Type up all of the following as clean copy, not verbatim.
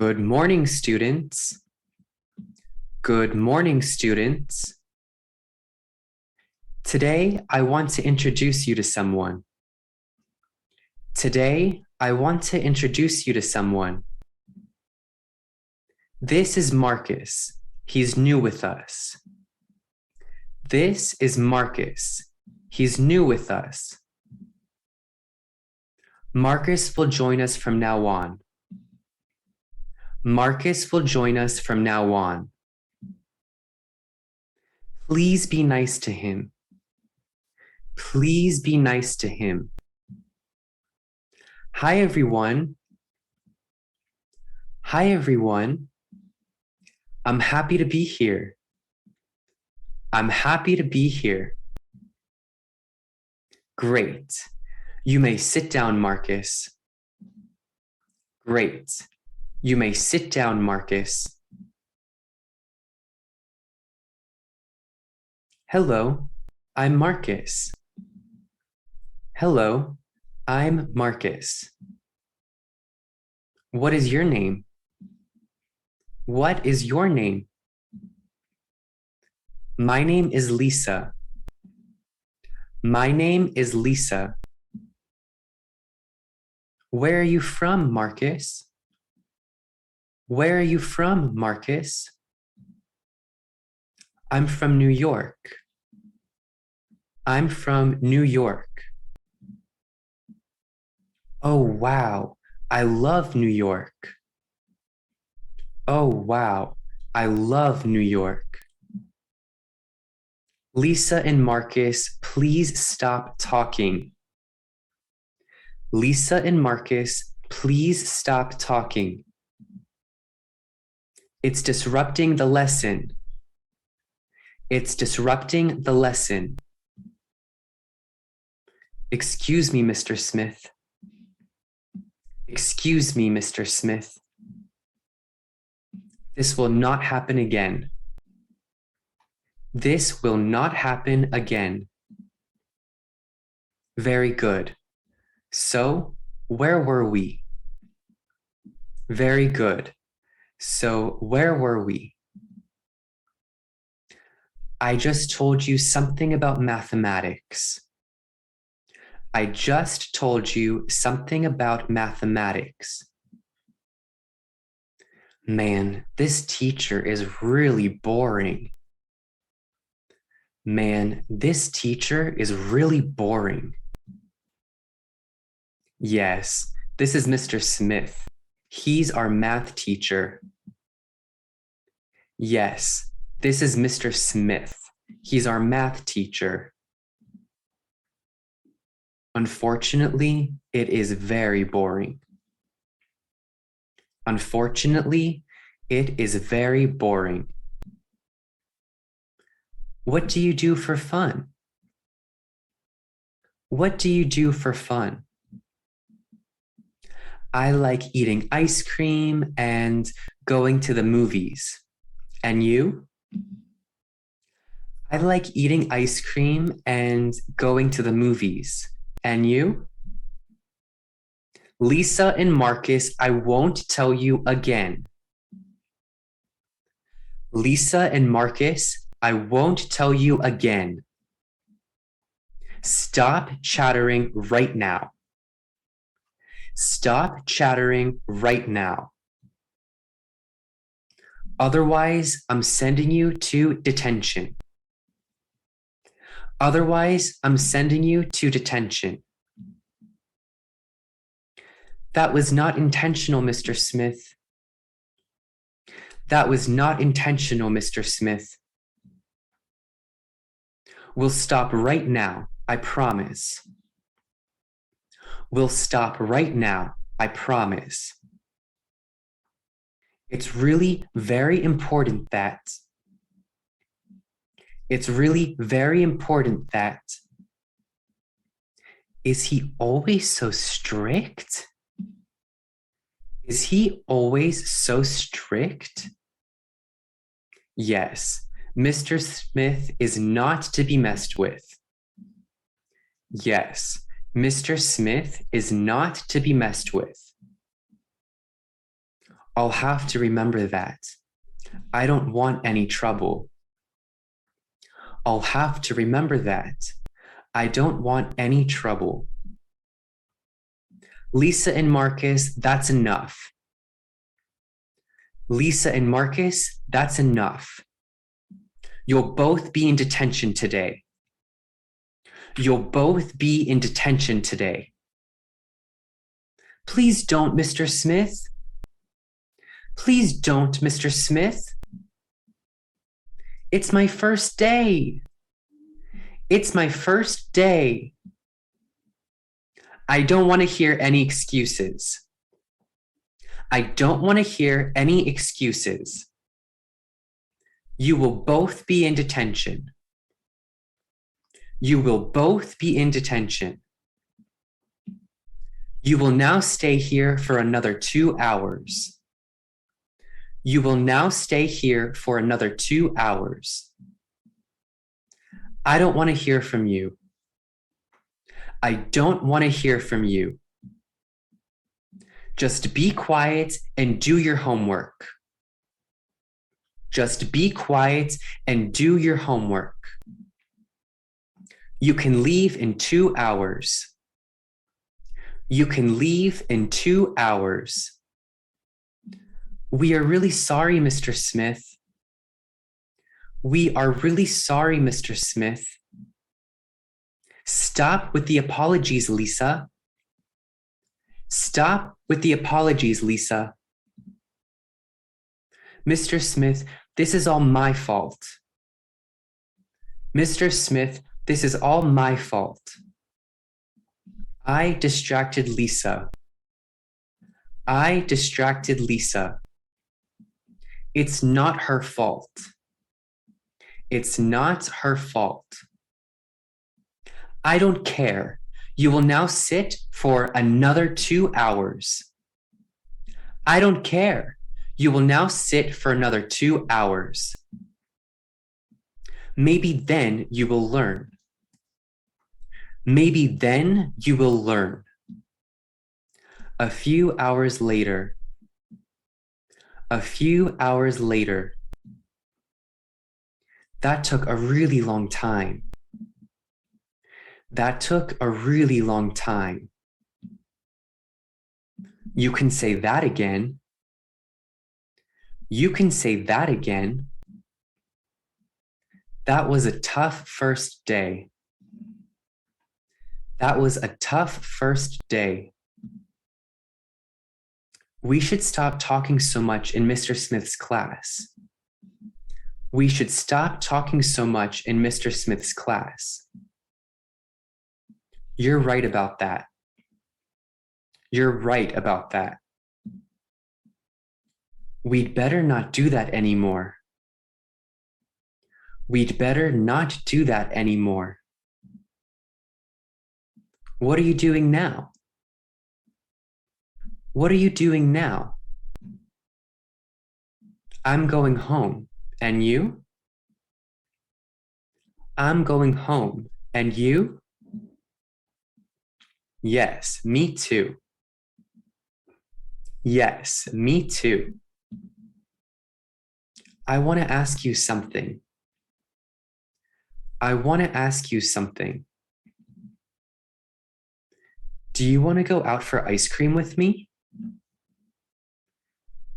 Good morning, students. Good morning, students. Today, I want to introduce you to someone. Today, I want to introduce you to someone. This is Marcus. He's new with us. This is Marcus. He's new with us. Marcus will join us from now on. Marcus will join us from now on. Please be nice to him. Please be nice to him. Hi, everyone. Hi, everyone. I'm happy to be here. I'm happy to be here. Great. You may sit down, Marcus. Great. You may sit down, Marcus. Hello, I'm Marcus. Hello, I'm Marcus. What is your name? What is your name? My name is Lisa. My name is Lisa. Where are you from, Marcus? Where are you from, Marcus? I'm from New York. I'm from New York. Oh, wow. I love New York. Oh, wow. I love New York. Lisa and Marcus, please stop talking. Lisa and Marcus, please stop talking. It's disrupting the lesson. It's disrupting the lesson. Excuse me, Mr. Smith. Excuse me, Mr. Smith. This will not happen again. This will not happen again. Very good. So, where were we? Very good. So, where were we? I just told you something about mathematics. I just told you something about mathematics. Man, this teacher is really boring. Man, this teacher is really boring. Yes, this is Mr. Smith. He's our math teacher. Yes, this is Mr. Smith. He's our math teacher. Unfortunately, it is very boring. Unfortunately, it is very boring. What do you do for fun? What do you do for fun? I like eating ice cream and going to the movies. And you? I like eating ice cream and going to the movies. And you? Lisa and Marcus, I won't tell you again. Lisa and Marcus, I won't tell you again. Stop chattering right now. Stop chattering right now. Otherwise, I'm sending you to detention. Otherwise, I'm sending you to detention. That was not intentional, Mr. Smith. That was not intentional, Mr. Smith. We'll stop right now, I promise. We'll stop right now, I promise. It's really very important that. It's really very important that. Is he always so strict? Is he always so strict? Yes, Mr. Smith is not to be messed with. Yes, Mr. Smith is not to be messed with. I'll have to remember that. I don't want any trouble. I'll have to remember that. I don't want any trouble. Lisa and Marcus, that's enough. Lisa and Marcus, that's enough. You'll both be in detention today. You'll both be in detention today. Please don't, Mr. Smith. Please don't, Mr. Smith. It's my first day. It's my first day. I don't want to hear any excuses. I don't want to hear any excuses. You will both be in detention. You will both be in detention. You will now stay here for another 2 hours. You will now stay here for another 2 hours. I don't want to hear from you. I don't want to hear from you. Just be quiet and do your homework. Just be quiet and do your homework. You can leave in 2 hours. You can leave in 2 hours. We are really sorry, Mr. Smith. We are really sorry, Mr. Smith. Stop with the apologies, Lisa. Stop with the apologies, Lisa. Mr. Smith, this is all my fault. Mr. Smith, this is all my fault. I distracted Lisa. I distracted Lisa. It's not her fault. It's not her fault. I don't care. You will now sit for another 2 hours. I don't care. You will now sit for another 2 hours. Maybe then you will learn. Maybe then you will learn. A few hours later. A few hours later. That took a really long time. That took a really long time. You can say that again. You can say that again. That was a tough first day. That was a tough first day. We should stop talking so much in Mr. Smith's class. We should stop talking so much in Mr. Smith's class. You're right about that. You're right about that. We'd better not do that anymore. We'd better not do that anymore. What are you doing now? What are you doing now? I'm going home. And you? I'm going home. And you? Yes, me too. Yes, me too. I want to ask you something. I want to ask you something. Do you want to go out for ice cream with me?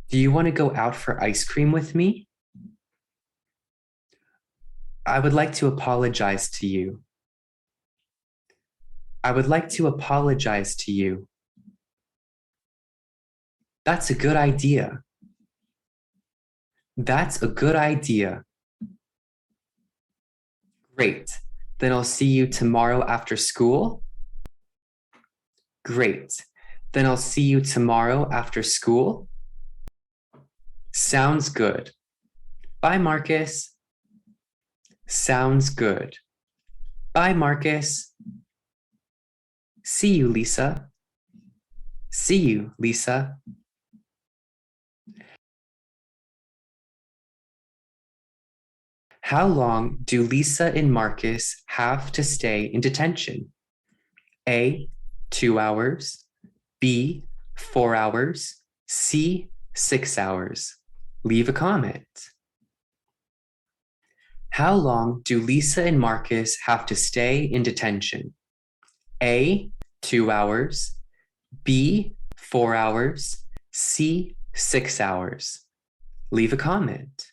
Do you want to go out for ice cream with me? I would like to apologize to you. I would like to apologize to you. That's a good idea. That's a good idea. Great. Then I'll see you tomorrow after school. Great. Then I'll see you tomorrow after school. Sounds good. Bye, Marcus. Sounds good. Bye, Marcus. See you, Lisa. See you, Lisa. How long do Lisa and Marcus have to stay in detention? A, 2 hours. B, 4 hours. C, 6 hours. Leave a comment. How long do Lisa and Marcus have to stay in detention? A, 2 hours. B, 4 hours. C, 6 hours. Leave a comment.